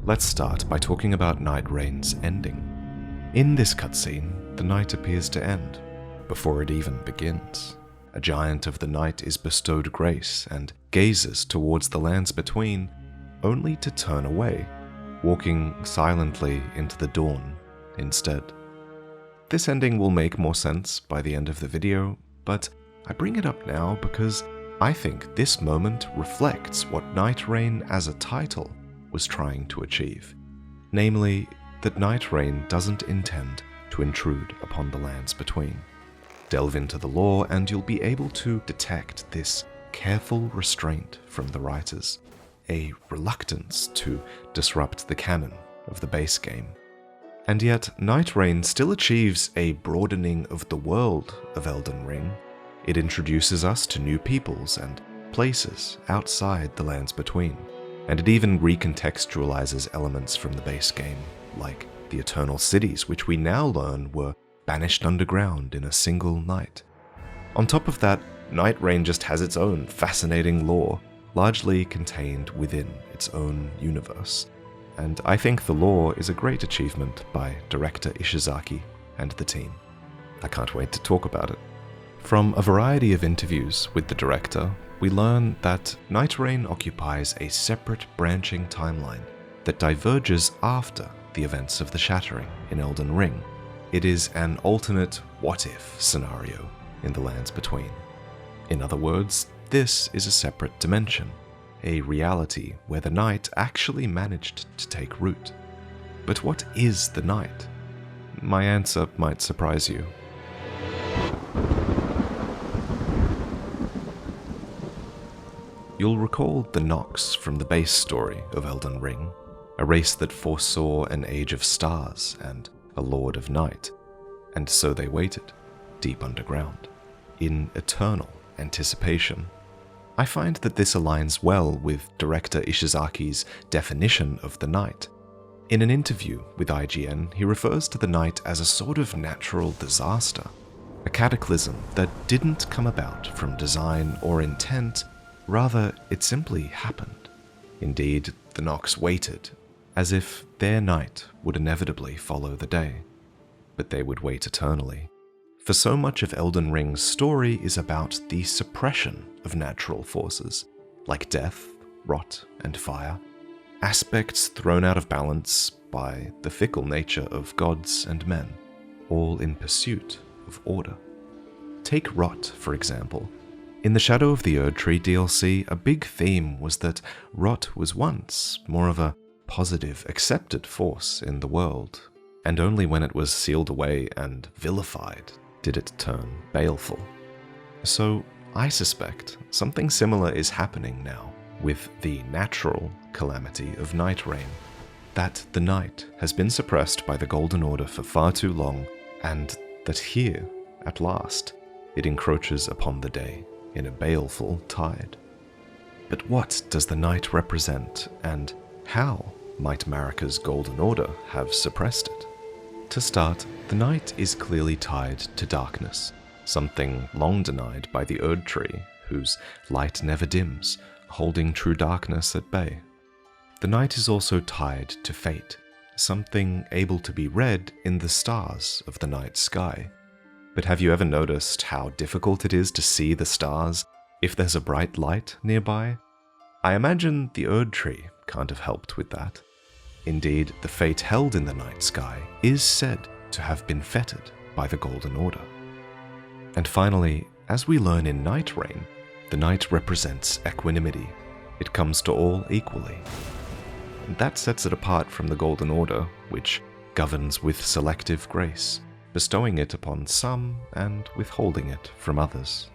Let's start by talking about Nightreign's ending. In this cutscene, the night appears to end, before it even begins. A giant of the night is bestowed grace and gazes towards the lands between, only to turn away, walking silently into the dawn instead. This ending will make more sense by the end of the video, but I bring it up now because I think this moment reflects what Nightreign as a title was trying to achieve. Namely, that Nightreign doesn't intend to intrude upon the lands between. Delve into the lore and you'll be able to detect this careful restraint from the writers, a reluctance to disrupt the canon of the base game. And yet, Nightreign still achieves a broadening of the world of Elden Ring. It introduces us to new peoples and places outside the lands between, and it even recontextualizes elements from the base game, like the Eternal Cities, which we now learn were banished underground in a single night. On top of that, Nightreign just has its own fascinating lore, largely contained within its own universe. And I think the lore is a great achievement by director Ishizaki and the team. I can't wait to talk about it. From a variety of interviews with the director, we learn that Nightreign occupies a separate branching timeline that diverges after the events of the Shattering in Elden Ring. It is an alternate what-if scenario in the lands between. In other words, this is a separate dimension, a reality where the night actually managed to take root. But what is the night? My answer might surprise you. You'll recall the Nox from the base story of Elden Ring, a race that foresaw an age of stars and a lord of night, and so they waited, deep underground, in eternal anticipation. I find that this aligns well with director Ishizaki's definition of the night. In an interview with IGN, he refers to the night as a sort of natural disaster, a cataclysm that didn't come about from design or intent. Rather, it simply happened. Indeed, the Nox waited, as if their night would inevitably follow the day. But they would wait eternally. For so much of Elden Ring's story is about the suppression of natural forces, like death, rot, and fire, aspects thrown out of balance by the fickle nature of gods and men, all in pursuit of order. Take rot, for example. In the Shadow of the Erdtree DLC, a big theme was that rot was once more of a positive, accepted force in the world, and only when it was sealed away and vilified did it turn baleful. So I suspect something similar is happening now with the natural calamity of Nightreign, that the night has been suppressed by the Golden Order for far too long, and that here, at last, it encroaches upon the day in a baleful tide. But what does the night represent, and how might Marika's Golden Order have suppressed it? To start, the night is clearly tied to darkness, something long denied by the Erdtree, whose light never dims, holding true darkness at bay. The night is also tied to fate, something able to be read in the stars of the night sky. But have you ever noticed how difficult it is to see the stars if there's a bright light nearby? I imagine the Erdtree can't have helped with that. Indeed, the fate held in the night sky is said to have been fettered by the Golden Order. And finally, as we learn in Nightreign, the night represents equanimity. It comes to all equally. And that sets it apart from the Golden Order, which governs with selective grace, bestowing it upon some and withholding it from others.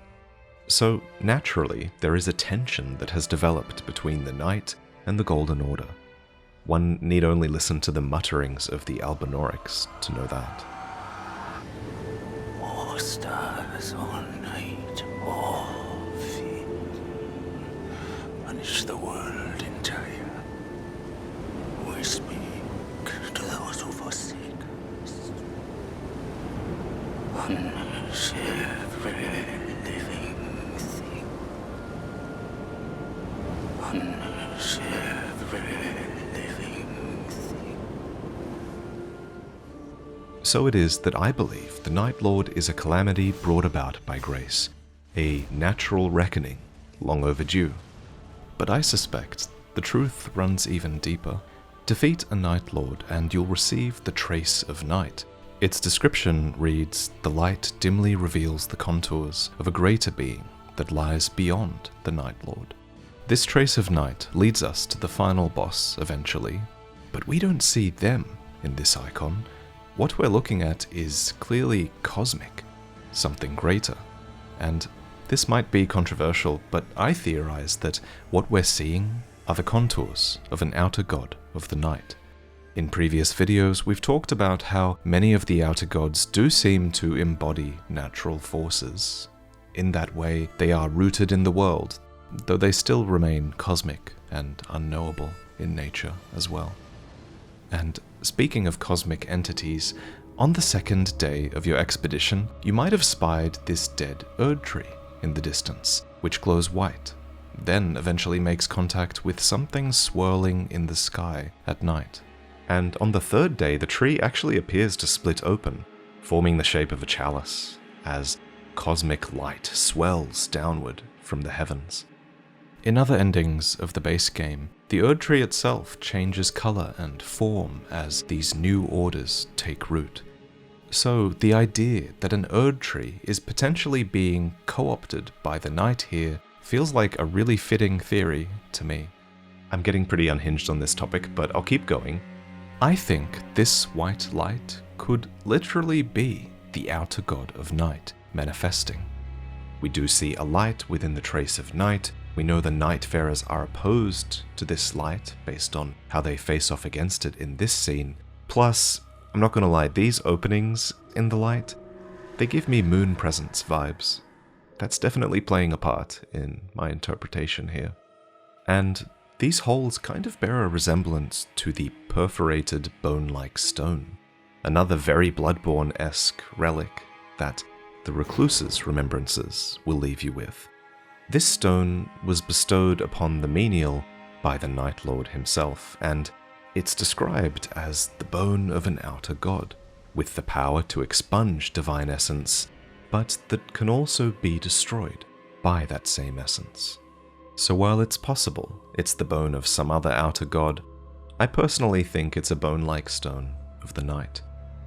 So naturally, there is a tension that has developed between the night and the Golden Order. One need only listen to the mutterings of the Albinaurics to know that. More stars all night, more feet. Punish the world entire. We speak to those who forsake us. Punish every living thing. Punish every living So it is that I believe the Nightlord is a calamity brought about by grace, a natural reckoning long overdue. But I suspect the truth runs even deeper. Defeat a Nightlord and you'll receive the Trace of Night. Its description reads, "The light dimly reveals the contours of a greater being that lies beyond the Nightlord." This Trace of Night leads us to the final boss eventually, but we don't see them in this icon. What we're looking at is clearly cosmic, something greater. And this might be controversial, but I theorize that what we're seeing are the contours of an outer god of the night. In previous videos, we've talked about how many of the outer gods do seem to embody natural forces. In that way, they are rooted in the world, though they still remain cosmic and unknowable in nature as well. And speaking of cosmic entities, on the second day of your expedition, you might have spied this dead Erd tree in the distance, which glows white, then eventually makes contact with something swirling in the sky at night. And on the third day, the tree actually appears to split open, forming the shape of a chalice, as cosmic light swells downward from the heavens. In other endings of the base game, the Erd tree itself changes color and form as these new orders take root. So the idea that an Erd tree is potentially being co-opted by the night here feels like a really fitting theory to me. I'm getting pretty unhinged on this topic, but I'll keep going. I think this white light could literally be the outer god of night manifesting. We do see a light within the Trace of Night. We know the Nightfarers are opposed to this light based on how they face off against it in this scene. Plus, I'm not gonna lie, these openings in the light, they give me Moon Presence vibes. That's definitely playing a part in my interpretation here. And these holes kind of bear a resemblance to the perforated bone-like stone, another very Bloodborne-esque relic that the Recluse's remembrances will leave you with. This stone was bestowed upon the menial by the Nightlord himself, and it's described as the bone of an outer god, with the power to expunge divine essence, but that can also be destroyed by that same essence. So while it's possible it's the bone of some other outer god, I personally think it's a bone-like stone of the night.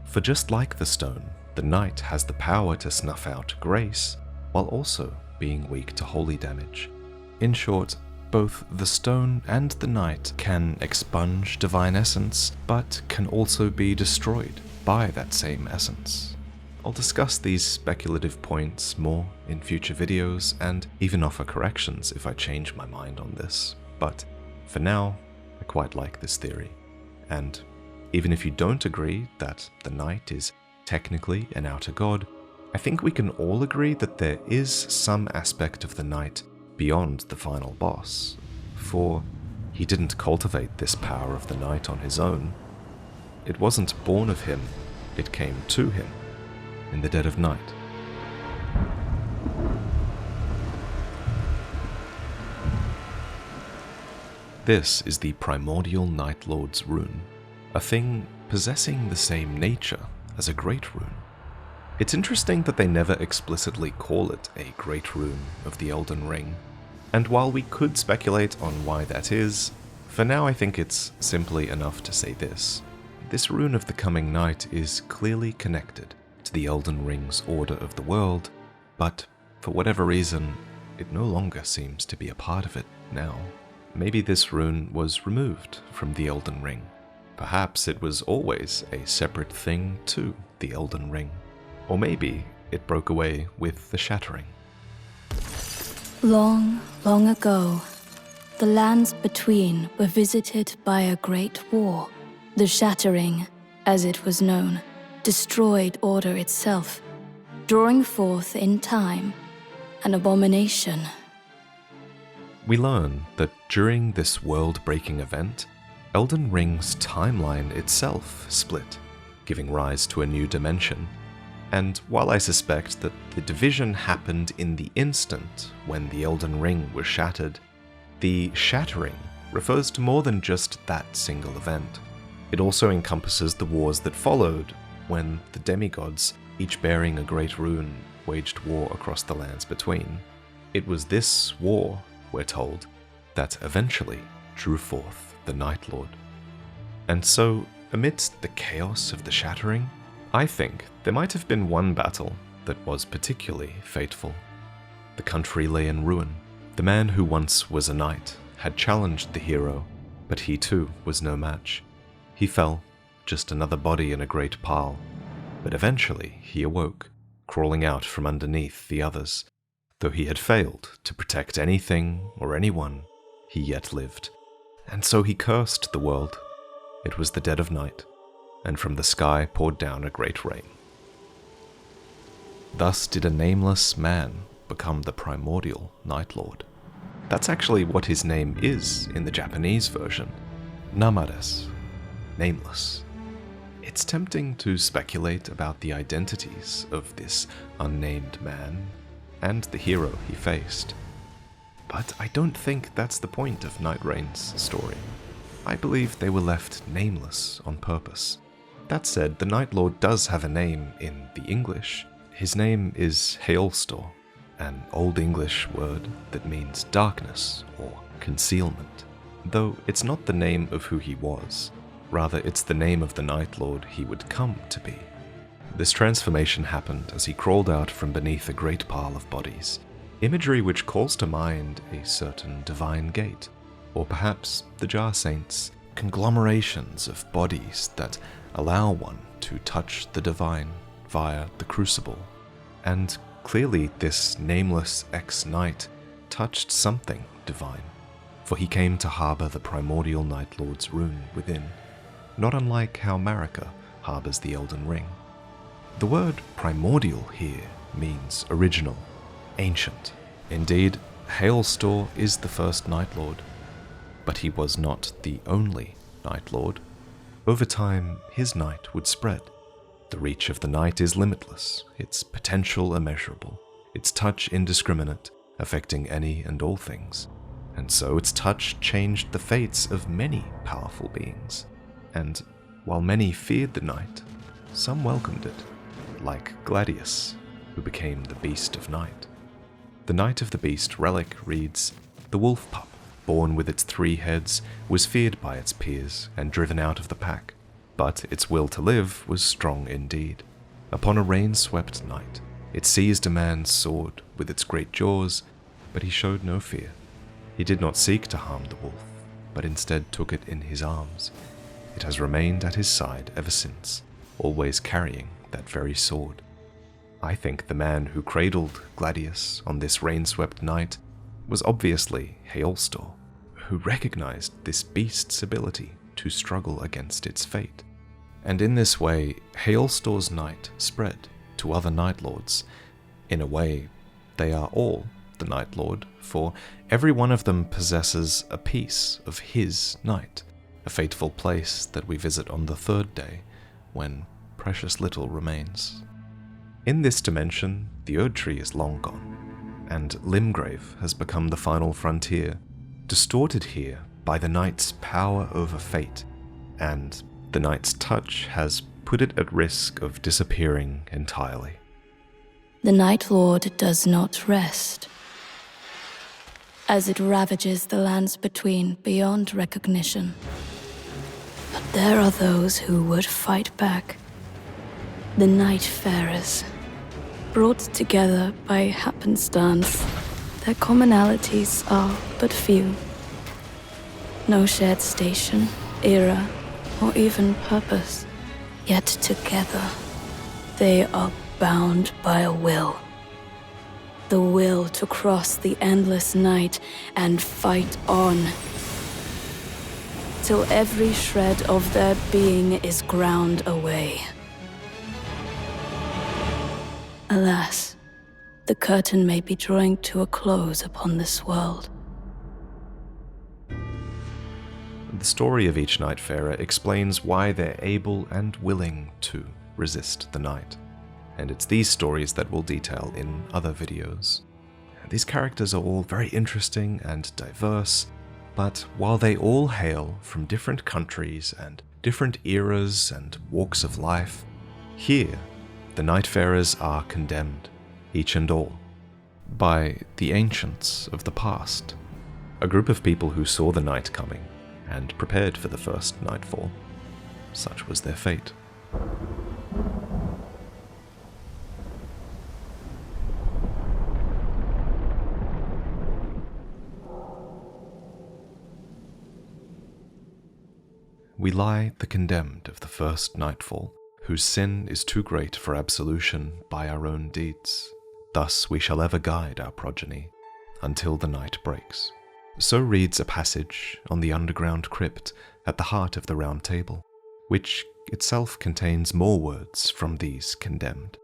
For just like the stone, the night has the power to snuff out grace, while also being weak to holy damage. In short, both the stone and the night can expunge divine essence, but can also be destroyed by that same essence. I'll discuss these speculative points more in future videos, and even offer corrections if I change my mind on this, but for now, I quite like this theory. And even if you don't agree that the night is technically an outer god, I think we can all agree that there is some aspect of the night beyond the final boss, for he didn't cultivate this power of the night on his own. It wasn't born of him, it came to him in the dead of night. This is the Primordial Nightlord's rune, a thing possessing the same nature as a great rune. It's interesting that they never explicitly call it a great rune of the Elden Ring, and while we could speculate on why that is, for now I think it's simply enough to say this. This rune of the coming night is clearly connected to the Elden Ring's order of the world, but for whatever reason, it no longer seems to be a part of it now. Maybe this rune was removed from the Elden Ring. Perhaps it was always a separate thing to the Elden Ring. Or maybe it broke away with the Shattering. Long, long ago, the lands between were visited by a great war. The Shattering, as it was known, destroyed order itself, drawing forth in time an abomination. We learn that during this world-breaking event, Elden Ring's timeline itself split, giving rise to a new dimension. And while I suspect that the division happened in the instant when the Elden Ring was shattered, the Shattering refers to more than just that single event. It also encompasses the wars that followed, when the demigods, each bearing a great rune, waged war across the lands between. It was this war, we're told, that eventually drew forth the Nightlord. And so, amidst the chaos of the Shattering, I think there might have been one battle that was particularly fateful. The country lay in ruin. The man who once was a knight had challenged the hero, but he too was no match. He fell, just another body in a great pile, but eventually he awoke, crawling out from underneath the others. Though he had failed to protect anything or anyone, he yet lived. And so he cursed the world. It was the dead of night, and from the sky poured down a great rain. Thus did a nameless man become the Primordial Nightlord. That's actually what his name is in the Japanese version. Namares, nameless. It's tempting to speculate about the identities of this unnamed man and the hero he faced. But I don't think that's the point of Nightreign's story. I believe they were left nameless on purpose. That said, the Nightlord does have a name in the English. His name is Heolstor, an Old English word that means darkness or concealment, though it's not the name of who he was. Rather, it's the name of the Nightlord he would come to be. This transformation happened as he crawled out from beneath a great pile of bodies, imagery which calls to mind a certain divine gate, or perhaps the Jar Saints, conglomerations of bodies that allow one to touch the divine via the crucible. And clearly this nameless ex-knight touched something divine, for he came to harbour the Primordial Nightlord's rune within, not unlike how Marika harbours the Elden Ring. The word primordial here means original, ancient. Indeed, Heolstor is the first Nightlord, but he was not the only Nightlord. Over time, his night would spread. The reach of the night is limitless, its potential immeasurable, its touch indiscriminate, affecting any and all things. And so its touch changed the fates of many powerful beings. And while many feared the night, some welcomed it, like Gladius, who became the Beast of Night. The Night of the Beast relic reads, "The wolf pup, born with its 3 heads, was feared by its peers and driven out of the pack, but its will to live was strong indeed. Upon a rain-swept night, it seized a man's sword with its great jaws, but he showed no fear. He did not seek to harm the wolf, but instead took it in his arms. It has remained at his side ever since, always carrying that very sword." I think the man who cradled Gladius on this rain-swept night was obviously Heolstor, who recognized this beast's ability to struggle against its fate. And in this way, Heolstor's night spread to other Nightlords. In a way, they are all the Nightlord, for every one of them possesses a piece of his night, a fateful place that we visit on the 3rd day, when precious little remains. In this dimension, the Erdtree is long gone, and Limgrave has become the final frontier, distorted here by the Knight's power over fate, and the Knight's touch has put it at risk of disappearing entirely. The Nightlord does not rest, as it ravages the lands between beyond recognition. But there are those who would fight back. The Nightfarers, brought together by happenstance, their commonalities are but few. No shared station, era, or even purpose. Yet together, they are bound by a will. The will to cross the endless night and fight on, till every shred of their being is ground away. Alas, the curtain may be drawing to a close upon this world. The story of each Nightfarer explains why they're able and willing to resist the night, and it's these stories that we'll detail in other videos. These characters are all very interesting and diverse, but while they all hail from different countries and different eras and walks of life, Here, the Nightfarers are condemned, each and all, by the Ancients of the past, a group of people who saw the night coming and prepared for the first nightfall. Such was their fate. We lie the condemned of the first nightfall, whose sin is too great for absolution by our own deeds. Thus we shall ever guide our progeny, until the night breaks. So reads a passage on the underground crypt at the heart of the Round Table, which itself contains more words from these condemned,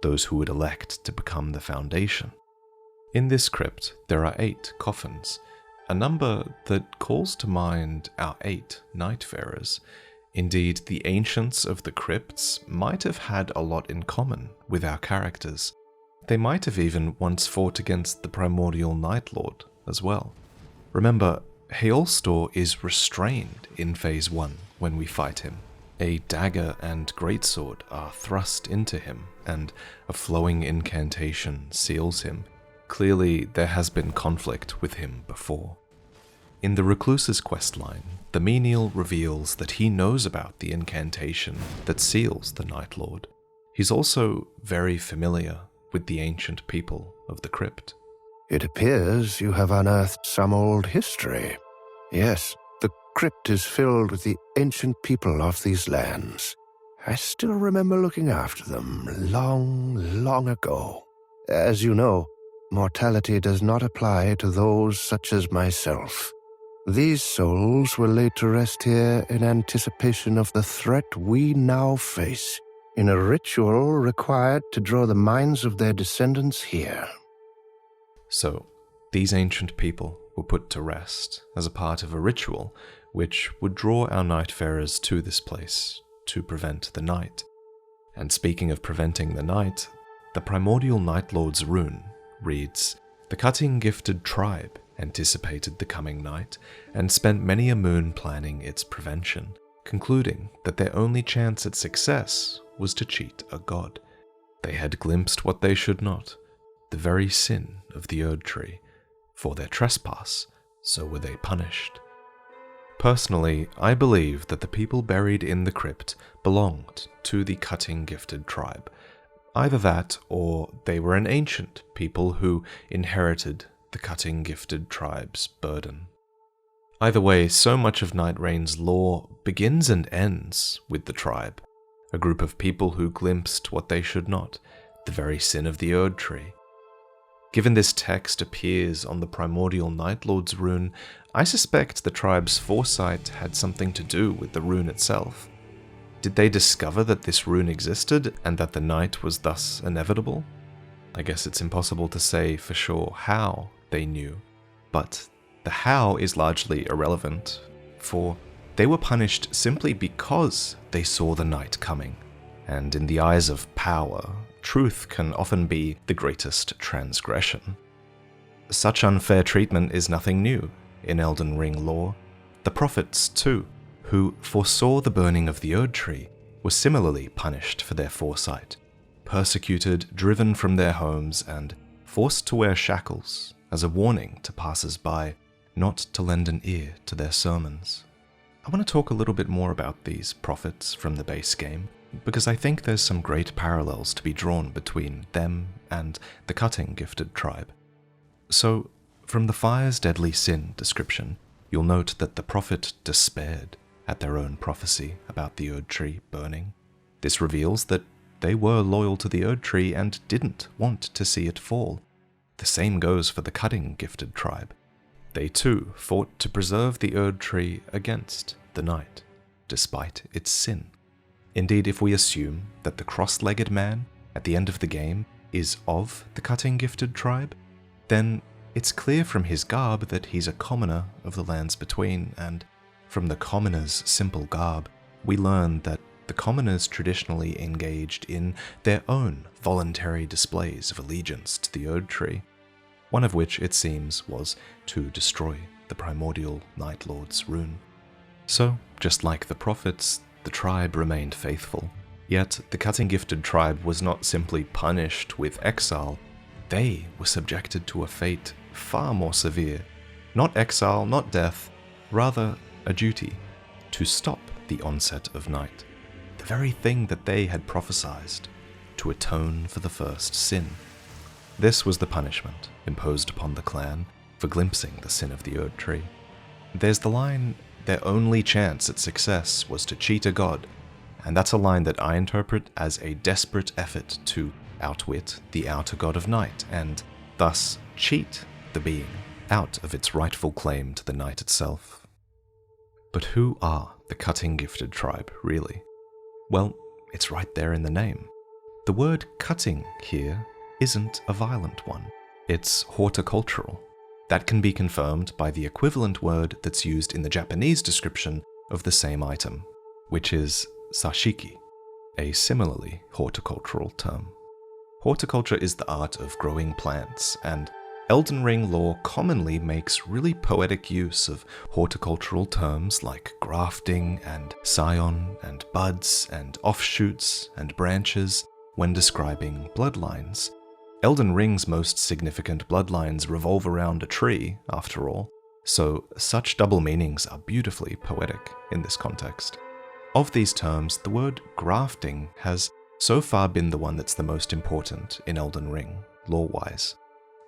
those who would elect to become the foundation. In this crypt there are 8 coffins, a number that calls to mind our 8 Nightfarers. Indeed, the Ancients of the Crypts might have had a lot in common with our characters. They might have even once fought against the Primordial Nightlord as well. Remember, Heolstor is restrained in Phase 1 when we fight him. A dagger and greatsword are thrust into him, and a flowing incantation seals him. Clearly, there has been conflict with him before. In the Recluse's questline, the menial reveals that he knows about the incantation that seals the Nightlord. He's also very familiar with the ancient people of the crypt. It appears you have unearthed some old history. Yes, the crypt is filled with the ancient people of these lands. I still remember looking after them long, long ago. As you know, mortality does not apply to those such as myself. These souls were laid to rest here in anticipation of the threat we now face, in a ritual required to draw the minds of their descendants here. So, these ancient people were put to rest as a part of a ritual which would draw our Nightfarers to this place to prevent the night. And speaking of preventing the night, the Primordial Nightlord's rune reads, "The cutting-gifted tribe anticipated the coming night and spent many a moon planning its prevention, concluding that their only chance at success was to cheat a god. They had glimpsed what they should not, the very sin of the Erd Tree. For their trespass, so were they punished." Personally, I believe that the people buried in the crypt belonged to the cutting-gifted tribe. Either that, or they were an ancient people who inherited the cutting-gifted tribe's burden. Either way, so much of Nightreign's lore begins and ends with the tribe, a group of people who glimpsed what they should not, the very sin of the Erd Tree. Given this text appears on the Primordial Nightlord's rune, I suspect the tribe's foresight had something to do with the rune itself. Did they discover that this rune existed and that the night was thus inevitable? I guess it's impossible to say for sure how they knew, but the how is largely irrelevant, for they were punished simply because they saw the night coming, and in the eyes of power, truth can often be the greatest transgression. Such unfair treatment is nothing new in Elden Ring lore. The prophets, too, who foresaw the burning of the Erd Tree, were similarly punished for their foresight, persecuted, driven from their homes, and forced to wear shackles as a warning to passers-by not to lend an ear to their sermons. I want to talk a little bit more about these prophets from the base game, because I think there's some great parallels to be drawn between them and the cutting-gifted tribe. So, from the fire's deadly sin description, you'll note that the prophet despaired at their own prophecy about the Erd Tree burning. This reveals that they were loyal to the Erd Tree and didn't want to see it fall. The same goes for the cutting-gifted tribe. They too fought to preserve the Erd Tree against the night, despite its sin. Indeed, if we assume that the cross-legged man at the end of the game is of the cutting-gifted tribe, then it's clear from his garb that he's a commoner of the lands between, and from the commoner's simple garb, we learn that the commoners traditionally engaged in their own voluntary displays of allegiance to the Erd Tree, one of which, it seems, was to destroy the Primordial Nightlord's rune. So, just like the prophets, the tribe remained faithful, Yet the cutting-gifted tribe was not simply punished with exile, they were subjected to a fate far more severe. Not exile, not death, rather a duty to stop the onset of night, the very thing that they had prophesied, to atone for the first sin. This was the punishment imposed upon the clan for glimpsing the sin of the Erd Tree. There's the line, their only chance at success was to cheat a god, and that's a line that I interpret as a desperate effort to outwit the outer god of night, and thus cheat the being out of its rightful claim to the night itself. But who are the cutting-gifted tribe, really? Well, it's right there in the name. The word cutting here isn't a violent one. It's horticultural. That can be confirmed by the equivalent word that's used in the Japanese description of the same item, which is sashiki, a similarly horticultural term. Horticulture is the art of growing plants, and Elden Ring lore commonly makes really poetic use of horticultural terms like grafting and scion and buds and offshoots and branches when describing bloodlines. Elden Ring's most significant bloodlines revolve around a tree, after all, so such double meanings are beautifully poetic in this context. Of these terms, the word grafting has so far been the one that's the most important in Elden Ring, lore-wise.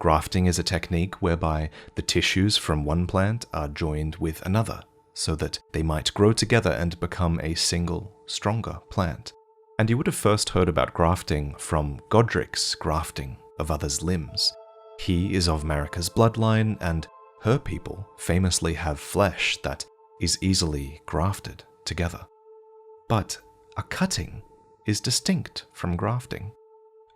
Grafting is a technique whereby the tissues from one plant are joined with another, so that they might grow together and become a single, stronger plant. And you would have first heard about grafting from Godric's grafting of others' limbs. He is of Marika's bloodline, and her people famously have flesh that is easily grafted together. But a cutting is distinct from grafting.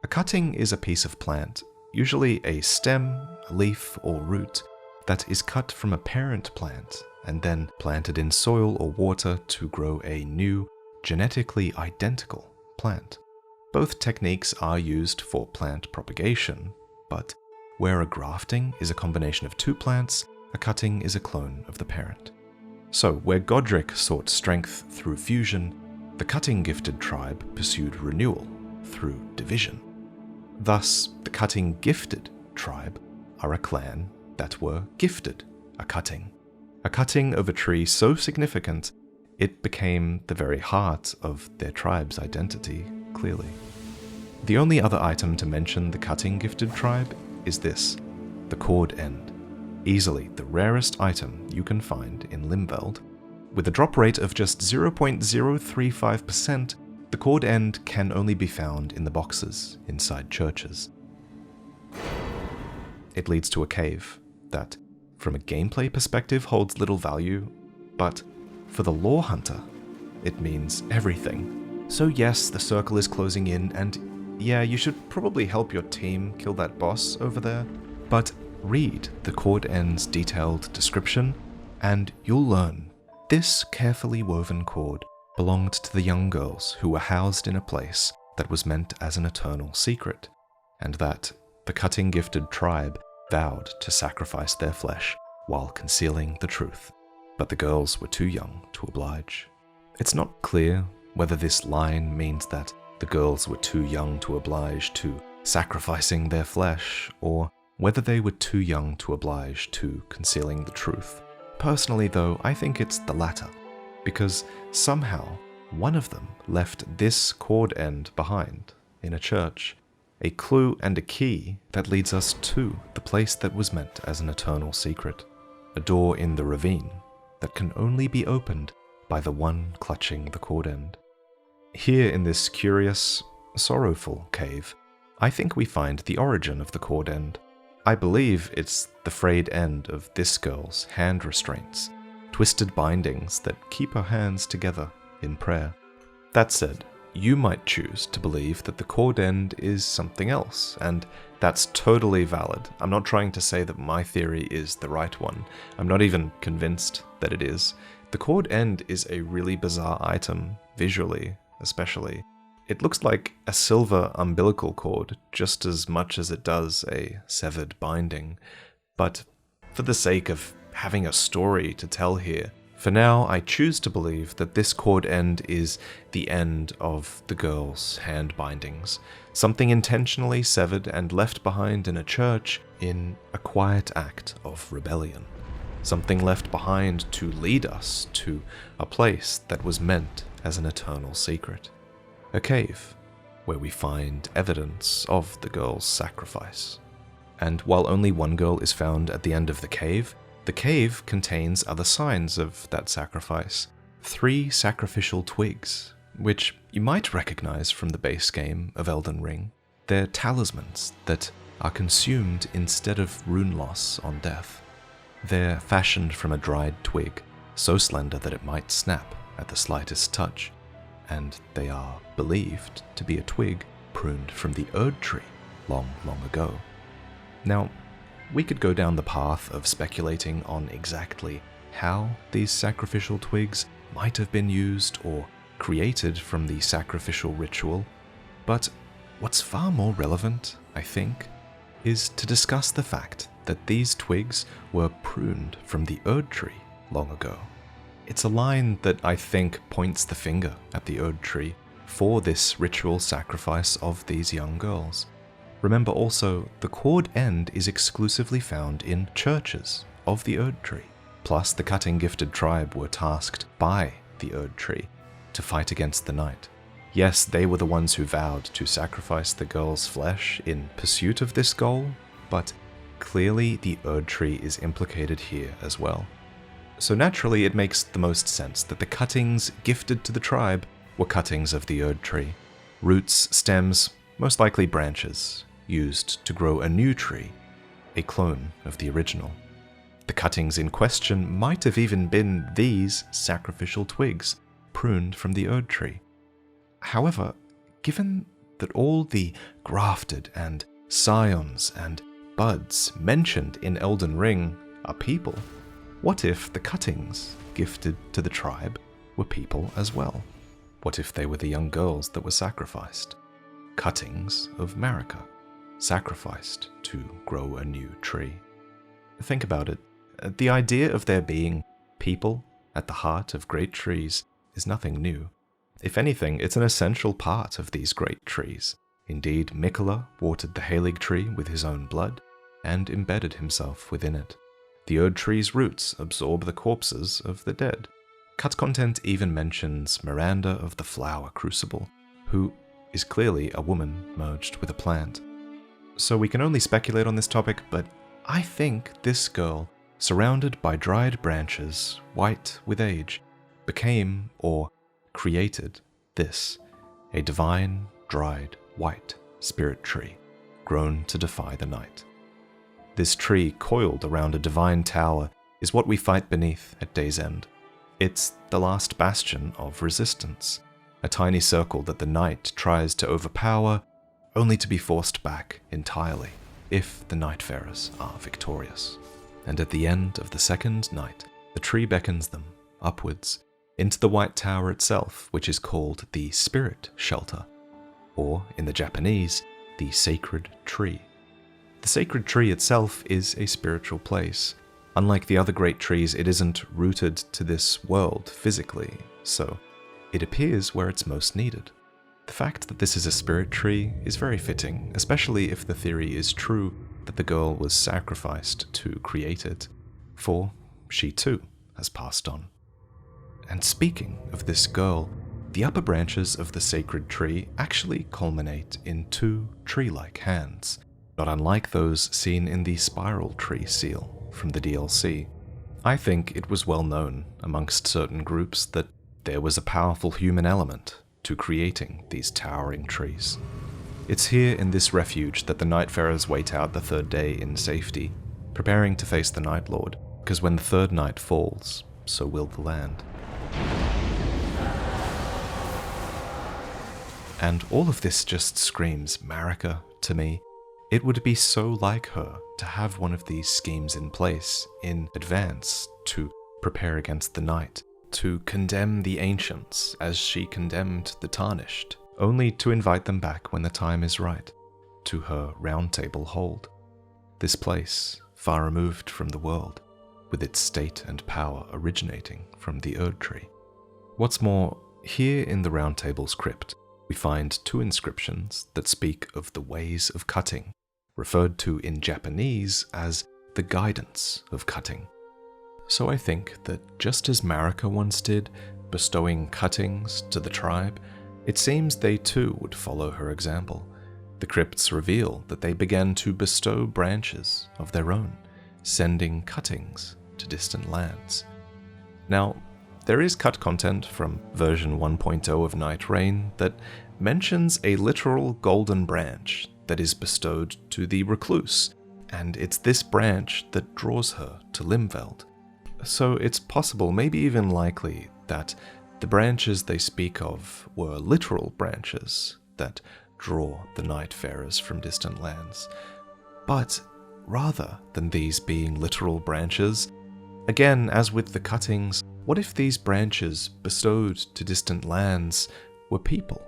A cutting is a piece of plant, usually a stem, a leaf, or root, that is cut from a parent plant and then planted in soil or water to grow a new, genetically identical plant. Both techniques are used for plant propagation, but where a grafting is a combination of two plants, a cutting is a clone of the parent. So, where Godric sought strength through fusion, the cutting-gifted tribe pursued renewal through division. Thus, the cutting-gifted tribe are a clan that were gifted a cutting of a tree so significant it became the very heart of their tribe's identity, clearly. The only other item to mention the cutting-gifted tribe is this, the cord end, easily the rarest item you can find in Limveld. With a drop rate of just 0.035%, the cord end can only be found in the boxes inside churches. It leads to a cave that, from a gameplay perspective, holds little value, but for the lore hunter, it means everything. So yes, the circle is closing in, and yeah, you should probably help your team kill that boss over there, but read the cord end's detailed description, and you'll learn this carefully woven cord belonged to the young girls who were housed in a place that was meant as an eternal secret, and that the cutting-gifted tribe vowed to sacrifice their flesh while concealing the truth, but the girls were too young to oblige. It's not clear whether this line means that the girls were too young to oblige to sacrificing their flesh, or whether they were too young to oblige to concealing the truth. Personally, though, I think it's the latter, because somehow one of them left this cord end behind in a church, a clue and a key that leads us to the place that was meant as an eternal secret, a door in the ravine that can only be opened by the one clutching the cord end. Here in this curious, sorrowful cave, I think we find the origin of the cord end. I believe it's the frayed end of this girl's hand restraints, twisted bindings that keep her hands together in prayer. That said, you might choose to believe that the cord end is something else, and that's totally valid. I'm not trying to say that my theory is the right one. I'm not even convinced that it is. The cord end is a really bizarre item, visually especially. It looks like a silver umbilical cord just as much as it does a severed binding, but for the sake of having a story to tell here, For now, I choose to believe that this cord end is the end of the girl's hand bindings, something intentionally severed and left behind in a church in a quiet act of rebellion. Something left behind to lead us to a place that was meant as an eternal secret. A cave, where we find evidence of the girl's sacrifice. And while only one girl is found at the end of the cave contains other signs of that sacrifice. 3 sacrificial twigs, which you might recognize from the base game of Elden Ring. They're talismans that are consumed instead of rune loss on death. They're fashioned from a dried twig, so slender that it might snap at the slightest touch, and they are believed to be a twig pruned from the Erd tree long, long ago. Now, we could go down the path of speculating on exactly how these sacrificial twigs might have been used or created from the sacrificial ritual, but what's far more relevant, I think, is to discuss the fact that these twigs were pruned from the Erd tree long ago. It's a line that I think points the finger at the Erd tree for this ritual sacrifice of these young girls. Remember also, the cord end is exclusively found in churches of the Erd tree. Plus, the cutting gifted tribe were tasked by the Erd tree to fight against the night. Yes, they were the ones who vowed to sacrifice the girl's flesh in pursuit of this goal, but clearly the Erd tree is implicated here as well. So naturally, it makes the most sense that the cuttings gifted to the tribe were cuttings of the Erd tree. Roots, stems, most likely branches, used to grow a new tree, a clone of the original. The cuttings in question might have even been these sacrificial twigs, pruned from the Erd tree. However, given that all the grafted and scions and buds mentioned in Elden Ring are people, what if the cuttings gifted to the tribe were people as well? What if they were the young girls that were sacrificed? Cuttings of Marika, sacrificed to grow a new tree. Think about it. The idea of there being people at the heart of great trees is nothing new. If anything, it's an essential part of these great trees. Indeed, Mikola watered the Halig tree with his own blood and embedded himself within it. The Erd tree's roots absorb the corpses of the dead. Cut content even mentions Miranda of the Flower Crucible, who is clearly a woman merged with a plant. So we can only speculate on this topic, but I think this girl, surrounded by dried branches, white with age, became or created this, a divine, dried, white spirit tree, grown to defy the night. This tree, coiled around a divine tower, is what we fight beneath at day's end. It's the last bastion of resistance, a tiny circle that the night tries to overpower, only to be forced back entirely if the Nightfarers are victorious. And at the end of the second night, the tree beckons them upwards into the White Tower itself, which is called the Spirit Shelter, or in the Japanese, the Sacred Tree. The Sacred Tree itself is a spiritual place. Unlike the other great trees, it isn't rooted to this world physically, so it appears where it's most needed. The fact that this is a spirit tree is very fitting, especially if the theory is true that the girl was sacrificed to create it, for she too has passed on. And speaking of this girl, the upper branches of the sacred tree actually culminate in 2 tree-like hands, not unlike those seen in the spiral tree seal from the DLC. I think it was well known amongst certain groups that there was a powerful human element to creating these towering trees. It's here in this refuge that the Nightfarers wait out the 3rd day in safety, preparing to face the Nightlord, because when the 3rd night falls, so will the land. And all of this just screams Marika to me. It would be so like her to have one of these schemes in place in advance to prepare against the night, to condemn the ancients as she condemned the tarnished, only to invite them back when the time is right, to her round table hold. This place, far removed from the world, with its state and power originating from the Erd Tree. What's more, here in the Round Table's crypt, we find 2 inscriptions that speak of the ways of cutting, referred to in Japanese as the guidance of cutting. So I think that just as Marika once did, bestowing cuttings to the tribe, it seems they too would follow her example. The crypts reveal that they began to bestow branches of their own, sending cuttings to distant lands. Now, there is cut content from version 1.0 of Nightreign that mentions a literal golden branch that is bestowed to the recluse, and it's this branch that draws her to Limveld. So it's possible, maybe even likely, that the branches they speak of were literal branches that draw the Nightfarers from distant lands. But rather than these being literal branches, again, as with the cuttings, what if these branches bestowed to distant lands were people?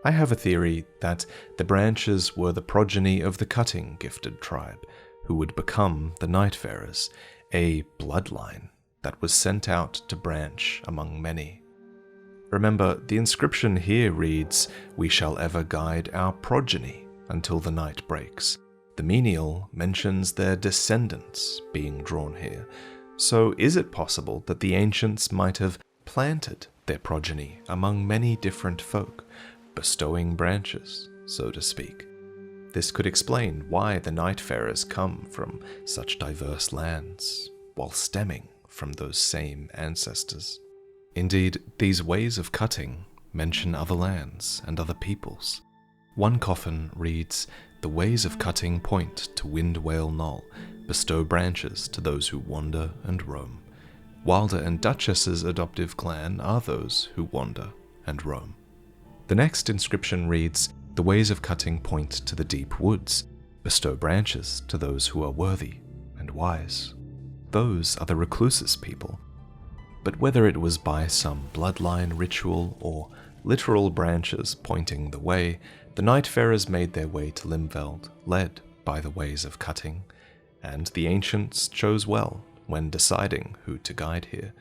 I have a theory that the branches were the progeny of the cutting-gifted tribe, who would become the Nightfarers, a bloodline that was sent out to branch among many. Remember, the inscription here reads, "We shall ever guide our progeny until the night breaks." The menial mentions their descendants being drawn here. So is it possible that the ancients might have planted their progeny among many different folk, bestowing branches, so to speak? This could explain why the Nightfarers come from such diverse lands, while stemming from those same ancestors. Indeed, these ways of cutting mention other lands and other peoples. One coffin reads, "The ways of cutting point to Windwale Knoll, bestow branches to those who wander and roam. Wilder and Duchess's adoptive clan are those who wander and roam." The next inscription reads, "The ways of cutting point to the deep woods, bestow branches to those who are worthy and wise." Those are the recluses people. But whether it was by some bloodline ritual or literal branches pointing the way, the Nightfarers made their way to Limveld, led by the ways of cutting, and the ancients chose well when deciding who to guide here,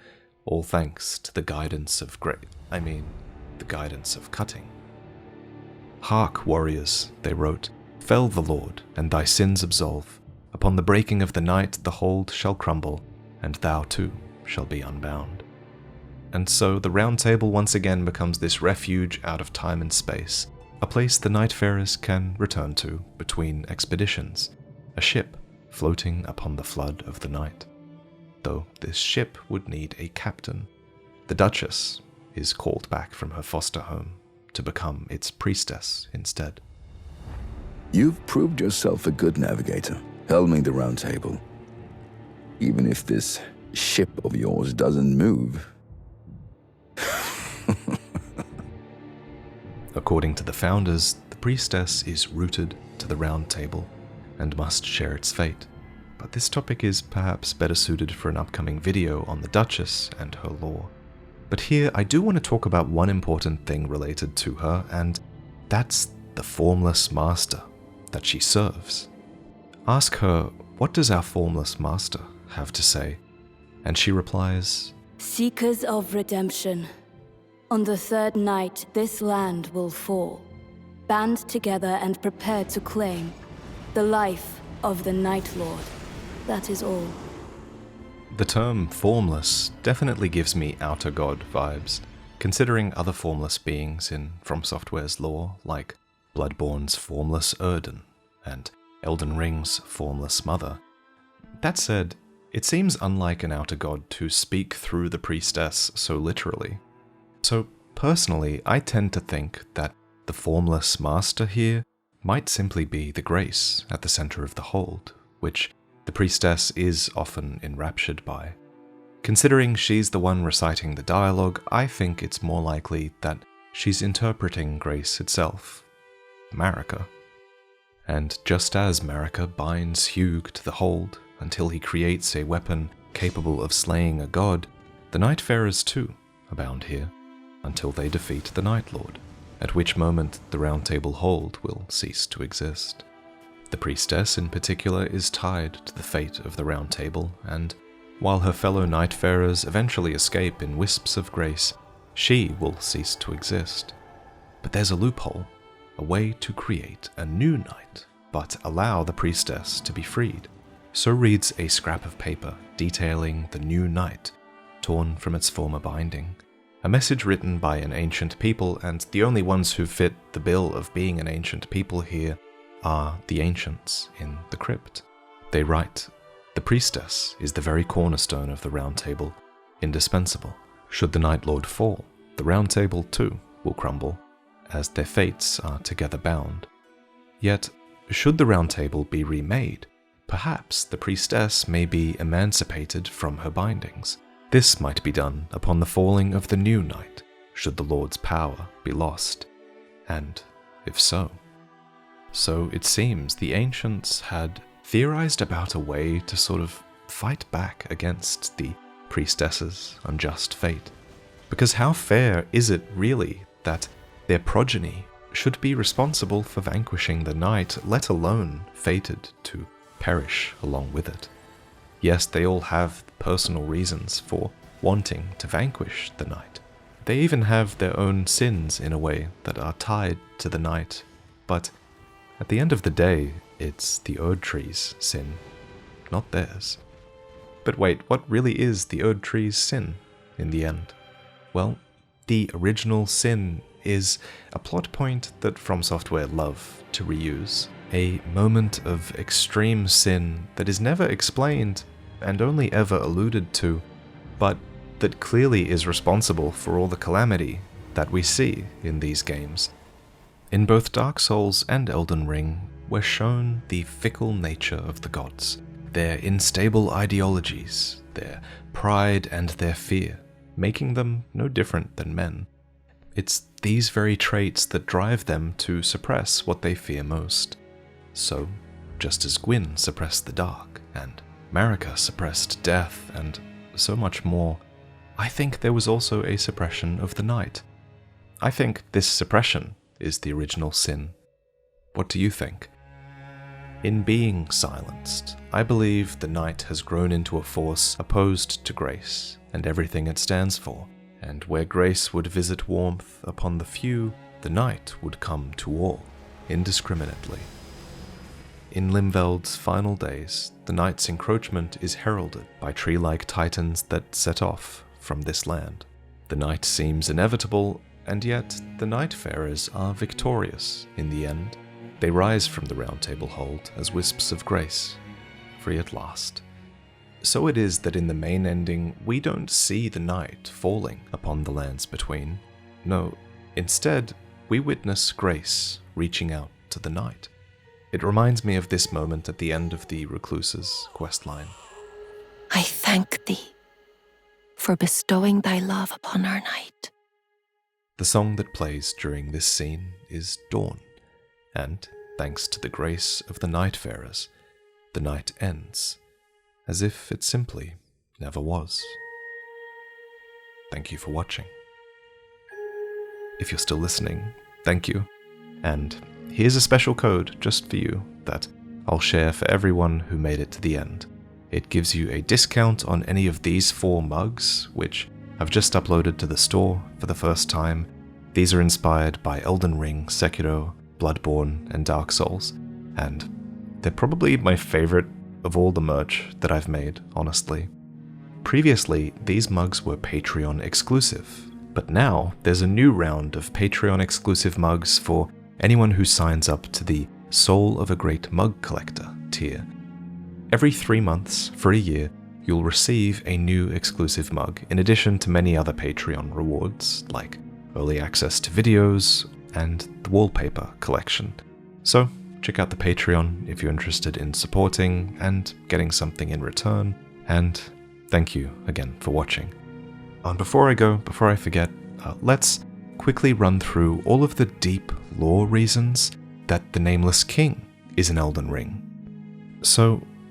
all thanks to the guidance of the guidance of cutting. "Hark, warriors," they wrote, "fell the Lord, and thy sins absolve. Upon the breaking of the night the hold shall crumble, and thou too shall be unbound." And so the Round Table once again becomes this refuge out of time and space, a place the Nightfarers can return to between expeditions, a ship floating upon the flood of the night. Though this ship would need a captain. The Duchess is called back from her foster home to become its priestess instead. You've proved yourself a good navigator, helming the Round Table. Even if this ship of yours doesn't move. According to the founders, the priestess is rooted to the Round Table and must share its fate. But this topic is perhaps better suited for an upcoming video on the Duchess and her lore. But here I do want to talk about one important thing related to her, and that's the formless master that she serves. Ask her, what does our formless master have to say? And she replies, Seekers of redemption. On the third night, this land will fall. Band together and prepare to claim the life of the Nightlord. That is all. The term formless definitely gives me Outer God vibes, considering other formless beings in From Software's lore, like Bloodborne's formless Erden and Elden Ring's formless mother. That said, it seems unlike an Outer God to speak through the priestess so literally. So personally, I tend to think that the formless master here might simply be the grace at the center of the hold, which the priestess is often enraptured by. Considering she's the one reciting the dialogue, I think it's more likely that she's interpreting grace itself, Marika. And just as Marika binds Hugh to the hold until he creates a weapon capable of slaying a god, the Nightfarers too abound here, until they defeat the Nightlord, at which moment the Round Table hold will cease to exist. The priestess in particular is tied to the fate of the Round Table, and While her fellow Nightfarers eventually escape in wisps of grace, she will cease to exist. But there's a loophole, a way to create a new night, but allow the priestess to be freed. So reads a scrap of paper detailing the new night, torn from its former binding. A message written by an ancient people, and the only ones who fit the bill of being an ancient people here are the ancients in the crypt. They write, "The priestess is the very cornerstone of the Round Table, indispensable. Should the Nightlord fall, the Round Table too will crumble, as their fates are together bound. Yet, should the Round Table be remade, perhaps the priestess may be emancipated from her bindings. This might be done upon the falling of the new night, should the Lord's power be lost, and if so." So it seems the ancients had theorized about a way to sort of fight back against the priestess's unjust fate. Because how fair is it really that their progeny should be responsible for vanquishing the night, let alone fated to perish along with it? Yes, they all have personal reasons for wanting to vanquish the night. They even have their own sins in a way that are tied to the night, but at the end of the day, it's the Erd Tree's sin, not theirs. But wait, what really is the Erd Tree's sin in the end? Well, the original sin is a plot point that From Software love to reuse. A moment of extreme sin that is never explained and only ever alluded to, but that clearly is responsible for all the calamity that we see in these games. In both Dark Souls and Elden Ring, we're shown the fickle nature of the gods, their unstable ideologies, their pride and their fear, making them no different than men. It's these very traits that drive them to suppress what they fear most. So, just as Gwyn suppressed the dark, and Marika suppressed death, and so much more, I think there was also a suppression of the night. I think this suppression is the original sin. What do you think? In being silenced, I believe the night has grown into a force opposed to grace and everything it stands for, and where grace would visit warmth upon the few, the night would come to all, indiscriminately. In Limveld's final days, the night's encroachment is heralded by tree-like titans that set off from this land. The night seems inevitable, and yet the Nightfarers are victorious in the end. They rise from the Round Table hold as wisps of grace, free at last. So it is that in the main ending, we don't see the night falling upon the lands between. No, instead, we witness grace reaching out to the night. It reminds me of this moment at the end of the Recluse's questline. I thank thee for bestowing thy love upon our night. The song that plays during this scene is Dawn, and thanks to the grace of the Nightfarers, the night ends, as if it simply never was. Thank you for watching. If you're still listening, thank you, and here's a special code just for you that I'll share for everyone who made it to the end. It gives you a discount on any of these 4 mugs, which I've just uploaded to the store for the first time. These are inspired by Elden Ring, Sekiro, Bloodborne, and Dark Souls, and they're probably my favorite of all the merch that I've made, honestly. Previously, these mugs were Patreon exclusive, but now there's a new round of Patreon exclusive mugs for anyone who signs up to the Soul of a Great Mug Collector tier. Every 3 months for a year, you'll receive a new exclusive mug, in addition to many other Patreon rewards, like early access to videos and the wallpaper collection. So, check out the Patreon if you're interested in supporting and getting something in return, and thank you again for watching. Before I forget, let's quickly run through all of the deep lore reasons that the Nameless King is an Elden Ring. So,